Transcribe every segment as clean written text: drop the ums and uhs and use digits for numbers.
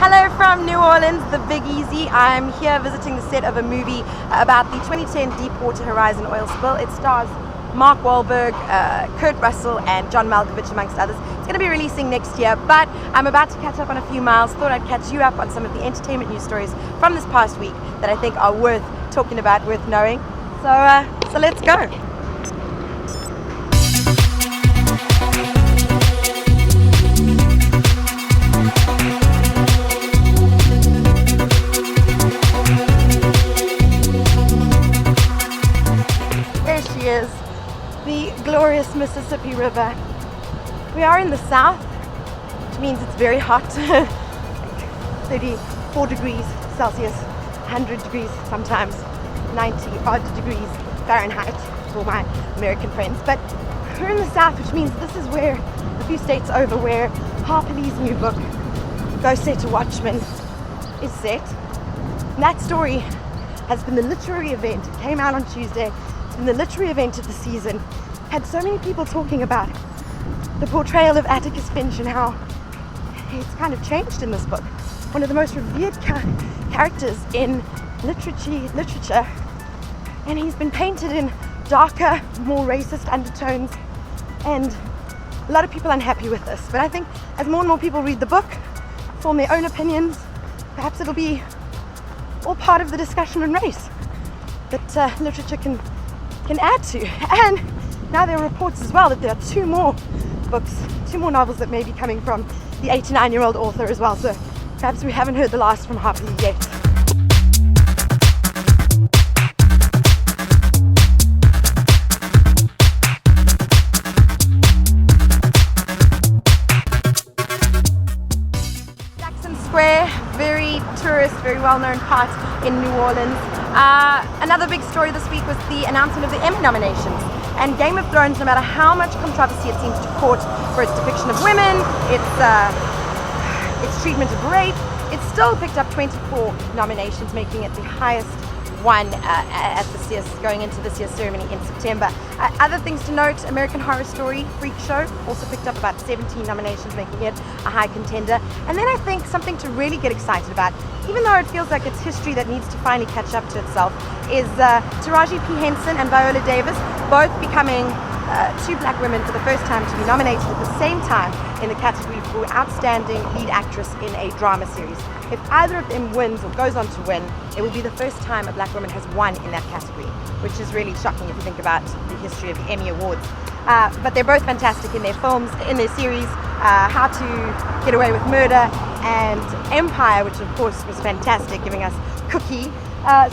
Hello from New Orleans, the Big Easy. I'm here visiting the set of a movie about the 2010 Deepwater Horizon oil spill. It stars Mark Wahlberg, Kurt Russell and John Malkovich amongst others. It's going to be releasing next year, but I'm about to catch up on a few miles. Thought I'd catch you up on some of the entertainment news stories from this past week that I think are worth talking about, worth knowing. So let's go. Is the glorious Mississippi River. We are in the south, which means it's very hot. 34 degrees Celsius, 100 degrees sometimes, 90 odd degrees Fahrenheit for my American friends. But we're in the south, which means this is where, a few states over, where Harper Lee's new book, Go Set a Watchman, is set. And that story has been the literary event. It came out on Tuesday. In the literary event of the season, had so many people talking about the portrayal of Atticus Finch and how it's kind of changed in this book. One of the most revered characters in literature, and he's been painted in darker, more racist undertones, and a lot of people are unhappy with this. But I think as more and more people read the book, form their own opinions, perhaps it'll be all part of the discussion on race that literature can add to. And now there are reports as well that there are two more novels that may be coming from the 89-year-old author as well, so perhaps we haven't heard the last from Harper Lee yet. Jackson Square, very tourist, very well-known part in New Orleans. Another big story this week was the announcement of the Emmy nominations. And Game of Thrones, no matter how much controversy it seems to court for its depiction of women, its treatment of rape, it still picked up 24 nominations, making it the highest one at this year's, going into this year's ceremony in September. Other things to note: American Horror Story Freak Show also picked up about 17 nominations, making it a high contender. And then I think something to really get excited about, even though it feels like it's history that needs to finally catch up to itself, is Taraji P. Henson and Viola Davis both becoming two black women for the first time to be nominated at the same time in the category for Outstanding Lead Actress in a Drama Series. If either of them wins or goes on to win, it will be the first time a black woman has won in that category, which is really shocking if you think about the history of the Emmy Awards. But they're both fantastic in their films, in their series, How to Get Away with Murder and Empire, which of course was fantastic, giving us Cookie.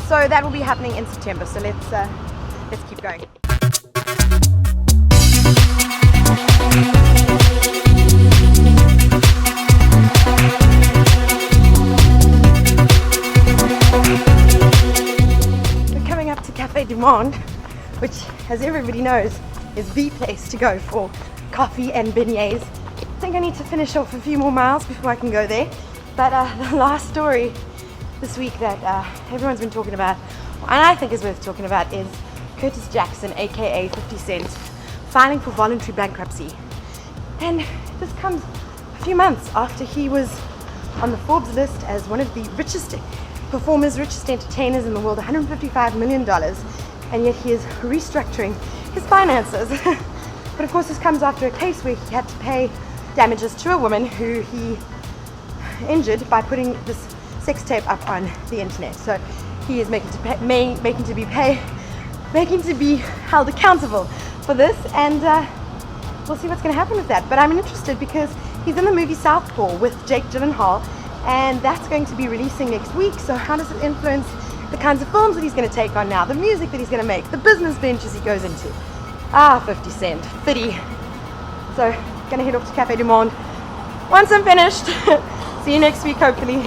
So that will be happening in September, so let's keep going. Cafe Du Monde, which, as everybody knows, is the place to go for coffee and beignets. I think I need to finish off a few more miles before I can go there. But the last story this week that everyone's been talking about, and I think is worth talking about, is Curtis Jackson, aka 50 Cent, filing for voluntary bankruptcy. And this comes a few months after he was on the Forbes list as one of the richest performers, richest entertainers in the world, $155 million, and yet he is restructuring his finances. But of course this comes after a case where he had to pay damages to a woman who he injured by putting this sex tape up on the internet. So he is making to be held accountable for this, and we'll see what's going to happen with that. But I'm interested because he's in the movie Southpaw with Jake Gyllenhaal, and that's going to be releasing next week. So how does it influence the kinds of films that he's going to take on now, the music that he's going to make, the business ventures he goes into? 50 Cent, 50. So gonna head off to Cafe Du Monde once I'm finished. See you next week, hopefully.